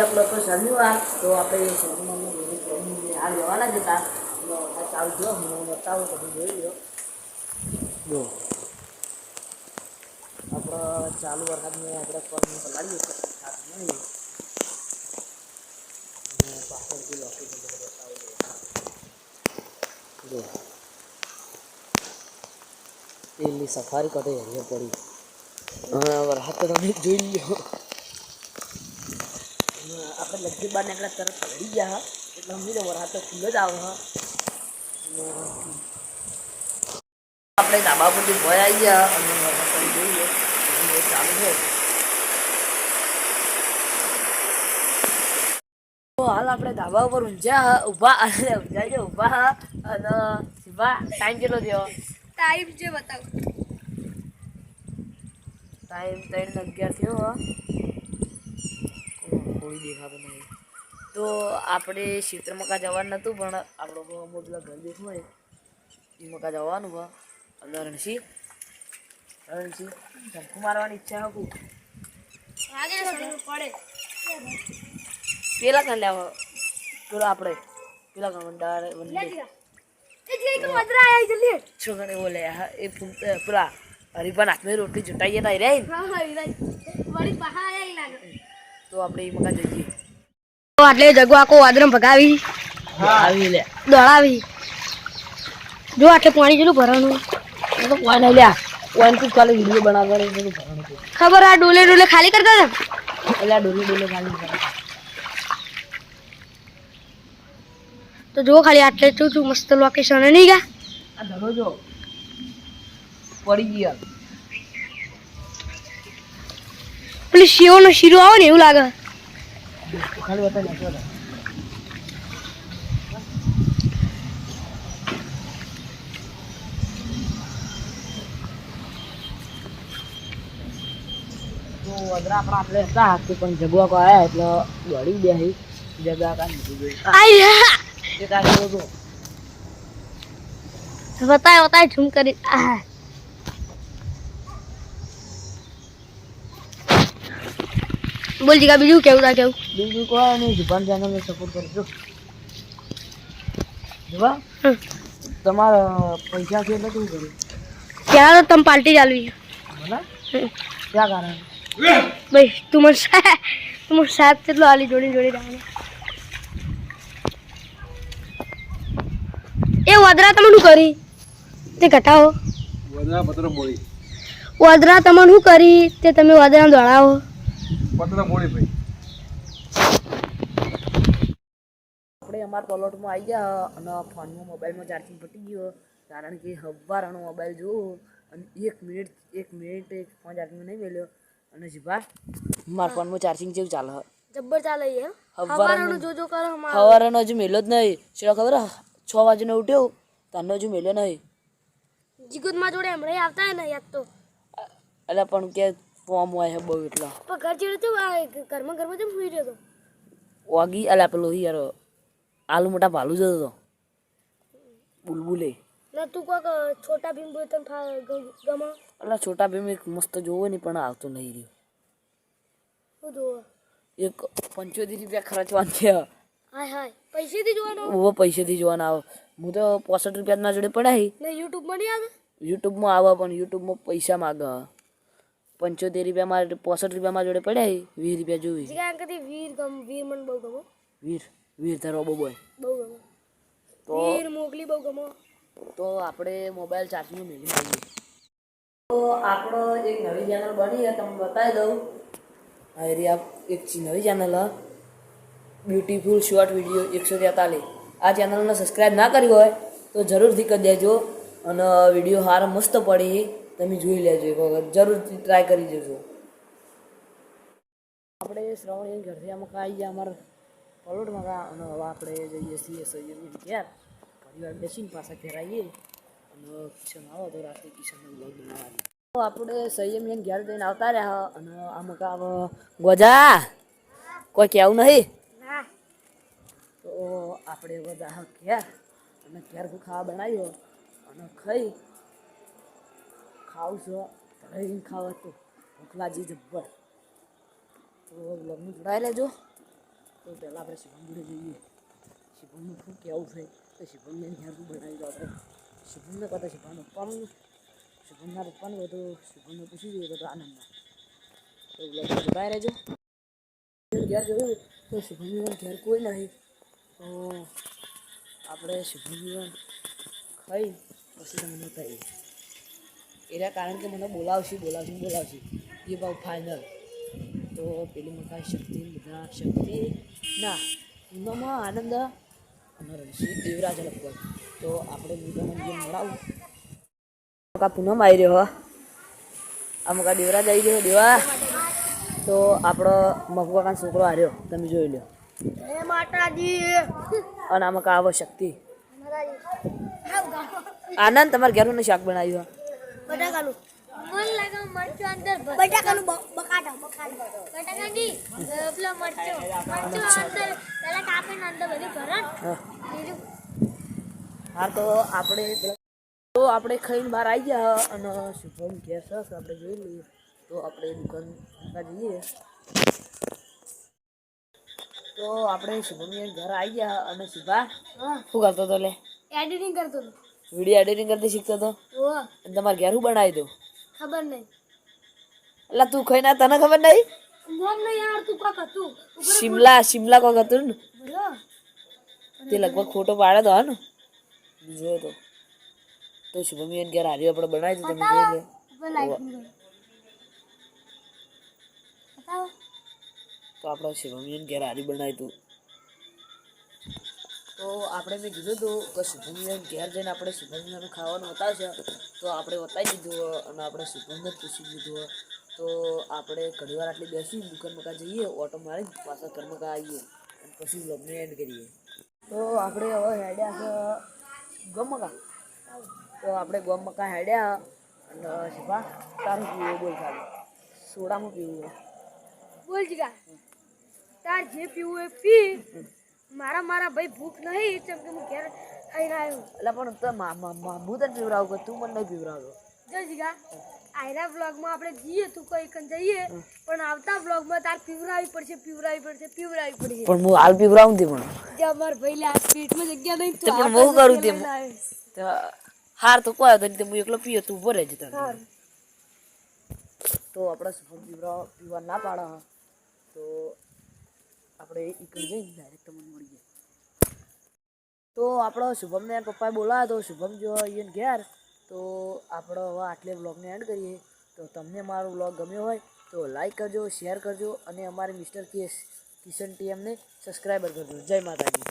પેલો તો શનિવાર તો આપણે શનિવારનો આ જવાના જ હતા ચાલુ થયો હું બતાવું તમે જોઈ લો જો આપણે ચાલુ વરસાદને આપણે ફોર્મ પલાળીએ તો ખાસ નહીં અને પાછળથી લોકેશન બતાવું જો પેલી સફારી કટે હરિયો પડી વરસાદ તો તમે જોઈ લો આપણે લગભગ બાર નીકળ્યા તરત પડી ગયા એટલે સમજી લો વરસાદ તો ફૂલ જ આવે આપણે ધાબા પરથી ભય આવી ગયા અને વરસાદ જોઈએ ચાલુ છે તો હાલ આપણે ધાબા ઉપર ઊભા અને ઊભા અને ટાઈમ કેટલો થયો ટાઈમ જે બતાવ ટાઈમ 3:11 થયો કોઈ દેખાતો નહીં તો આપણે ક્ષેત્રમાં કાં જવાનું નહોતું પણ આપણો અમુક પેલા ઘર દેખવું હોય એમાં કાં જવાનું હોય અને રણસિંહ ઝંખુ મારવાની ઈચ્છા હતું પડે પેલા કાં લેવા પેલો આપણે પેલા કાં છોકરા બોલે એ પેલા હરીફાન હાથમાં રોટલી ચટાઈએ તા રે તો આપણે એ મકા જઈએ આટલે જગો આખો વાદરમ ભગાવી આવી લે દોડાવી જો આટલે પાણી જેટલું ભરવાનું તો કોઈ નહીં લ્યા કોઈ તું ખાલી વિડીયો બનાવવાનું છે ભરવાનું ખબર આ ડોલે ખાલી કરતા હતા એટલે આ ડોલે ખાલી કરતા તો જો ખાલી આટલે શું મસ્ત લોકેશન નહીં ગયા આ ધરો જો પડી ગયા પેલી શિવનો શીરો આવે ને એવું લાગે ખાલી બતા નાખ્યો તો વદરા આપણા આપણે હતા કે પણ જગવા કો આવ્યા એટલે દોડી બેસી જગા કાંઈ મૂકી ગઈ એ કાંઈ હતો બતાય ઝૂમ કરી બોલ જીગા બીજું કેવું તા કેવું બીજું કોઈ નહીં જુબાન ચેનલને સપોર્ટ કરજો જુબા તમારા પૈસા છે એટલે શું કર્યું ત્યાં તો તમે પાર્ટી ચાલવી મને ક્યાં કારણ ભાઈ તું મને સાત કેટલો આલી જોડી રહેવાનો એ વદરા તમે શું કરી તે ઘટાવો વદરા પત્ર બોળી વદરા તમે શું કરી તે તમે વદરા દોડાવો પત્ર બોળી ભાઈ આપણે અમારા પ્લોટમાં આવી ગયા અને ફોનમાં મોબાઈલમાં ચાર્જિંગ પતી ગયો કારણ કે સવારનો મોબાઈલ જોવો અને એક મિનિટ ફોન ચાર્જિંગ નહીં મેળ્યો અને જીભા મારા ફોનમાં ચાર્જિંગ કેવું ચાલે જબ્બર ચાલે હે સવારનો જો કરો સવારનો હજુ મેલ્યો જ નહીં શેડા ખબર 6 વાગ્યાનો ઉઠ્યો તારનો હજુ મેલ્યો નહીં જીગુદમાં જોડે હમણાં આવતા હે ને યાદ તો એટલે પણ કે ફોર્મ હોય છે બહુ એટલા પણ ઘર જેડે તો ઘરમાં જેમ સુઈ રહ્યો તો વાગી અલા પેલો યાર આલુ મોટા ભાલુ જતો હતો બુલબુલે ના તું કોક છોટા ભીમ બોલ તને ગમો એટલે છોટા ભીમ એક મસ્ત જોવો નહીં પણ આવતો નહીં રહ્યો શું જોવો એક 75 રૂપિયા ખર્ચવાનું છે હાય પૈસેથી જોવાનો ઓ પૈસેથી જોવાના આવે હું તો 65 રૂપિયા ના જોડે પડાય ને યુટ્યુબમાં નહીં આવે યુટ્યુબમાં આવે પણ યુટ્યુબમાં પૈસા માગે 75 રૂપિયામાં 65 રૂપિયામાં જોડે પડાય 20 રૂપિયા જોવી જીગા કદી વીર મને બહુ ગમો વીર તારો બહુ ગમે તો વીર મોગલી બહુ ગમો તો આપણે મોબાઈલ ચાર્જિંગ મેળવી દઈએ તો આપણો એક નવી ચેનલ બની છે તમને બતાવી દઉં આ એક નવી ચેનલ બ્યુટીફુલ શોર્ટ વિડીયો 143 આ ચેનલને સબસ્ક્રાઈબ ના કરી હોય તો જરૂરથી કરી દેજો અને વિડીયો સારો મસ્ત પડી તમે જોઈ લેજો એક વખત જરૂરથી ટ્રાય કરી દેજો આપણે શ્રવણ ઘરથી આમાં આવી ગયા અમારા પલોટમાં અને હવે આપણે જઈએ છીએ સૈયદની ઘેર પરિવાર બેસીને પાછા ઘેર આવીએ અને કિશન આવો તો રાત્રે કિશનનો બ્લોગ બનાવવાની તો આપણે સંયમ ઘેર જઈને આવતા રહ્યા અને આમ કામ ગોજા કોઈ કહેવું નહીં તો આપણે બધા ઘેર અને ઘેર ખાવા બનાવ્યો અને ખાવું છો રહીને ખાવા તો ભૂખ લાગી જબ્બર તો બ્લોગનું જોડાઈ લેજો તો પહેલાં આપણે શુભમ જોડે જઈએ. શુભમનું શું કહેવું છે તો શુભમને ઘેર બનાવી દો આપણે. શુભમને કહેતા શુભમના પપ્પાનું શુભમના પપ્પાનું હતું શુભમને પૂછી જોઈએ તો આનંદમાં તો જોતા રહેજો. ઘેર જોયું તો શુભમનું ઘેર કોઈ નહીં તો આપણે શુભમનું ખાઈ પછી તમને કહીએ. એના કારણ કે મને બોલાવશે એ બહુ ફાઇનલ. તો પેલી મકાઈ શક્તિ બધા શક્તિ ના પૂનમમાં આનંદ અને રણસિંહ દેવરાજ લગભગ. તો આપણે બીજાને જેમ મળાવું મકા પૂનમ આવી રહ્યો આ મકા દેવરાજ આવી રહ્યો દેવા. તો આપણો મગવાકાનો છોકરો હાર્યો તમે જોઈ લો. જય માતાજી. અને આમાં કા આવો શક્તિ આનંદ તમારે ઘેરનું શાક બનાવ્યું બટાકાનું મન લાગે મરચું અંદર બટાકાનું બટાકાની પેલા મરચું અંદર પેલા કાપીને અંદર બધું ભરણ બીજું. હા તો આપણે ખાઈને બહાર આવી ગયા અને શુભમ ઘેર છે આપણે જોઈ લઈએ. તો આપણે દુકાન જઈએ તો આપણે શુભમની ઘર આવી ગયા અને શુભા શું કરતો હતો લે એડિટિંગ કરતો હતો. વિડીયો એડિટિંગ કરતી શીખતો હતો અને તમારે ઘેર શું બનાવી દો ખબર નહીં એટલે તું ખાઈને તને ખબર નહીં મોમ નહીં યાર તું કોક હતું શિમલા કોક હતું ને બોલો તે લગભગ ફોટો પાડ્યો તો હા ને જોયો તો શુભમી ઘેર હાર્યો આપણે બનાવી દીધું તમે જોઈ લો. તો આપણે શુભમી ઘેર હારી બનાવી હતું. તો આપણે મેં કીધું હતું કે શુભમી ઘેર જઈને આપણે શુભમીને ખાવાનું બતાવશે તો આપણે બતાવી દીધું અને આપણે શુભમને જ પૂછી લીધું. તો આપણે ઘણી વાર આટલી બેસી દુકાનમાં જઈએ ઓટો મારી પાછા ઘરમાં આવીએ અને પછી બ્લોગને એન્ડ કરીએ. તો આપણે હવે હેડ્યા છે ગમકા. તો આપણે ગમકા હેડ્યા અને શુભા તારું પીવું બોલ ખાલી સોડામાં પીવું બોલ જીગા તાર જે પીવું એ પી. મારા ભાઈ ભૂખ નહીં કેમ કે હું ઘેર ખાઈને આવ્યો. એટલે પણ તો હું તને પીવડાવું કે તું મને નહીં પીવડાવતો. જો જીગા આયરા વ્લોગમાં આપણે જઈએ તું કઈ કન જઈએ પણ આવતા વ્લોગમાં તાર પીવરાવી પડશે. પણ હું હાલ પીવડાવું તે પણ જે અમાર ભાઈ લે આ પેટમાં જગ્યા નહીં તો પણ હું કરું તે હાર તો કોઈ હતો નહીં હું એકલો પીયો તું ઉભો રહેજે તને. તો આપણે શુભમ પીવા ના પાડા તો આપણે એ કરી જઈને ડાયરેક્ટ તમને મળીએ. તો આપણો શુભમને પપ્પાએ બોલાવ્યો તો શુભમ જો અહીંયા ઘેર તો આપણો હવે આટલે વ્લોગને એન્ડ કરીએ. તો તમને મારો વ્લોગ ગમ્યો હોય તો લાઈક કરજો શેર કરજો અને અમારી મિસ્ટર કિશન ટીએમને સબસ્ક્રાઈબર કરજો. જય માતાજી.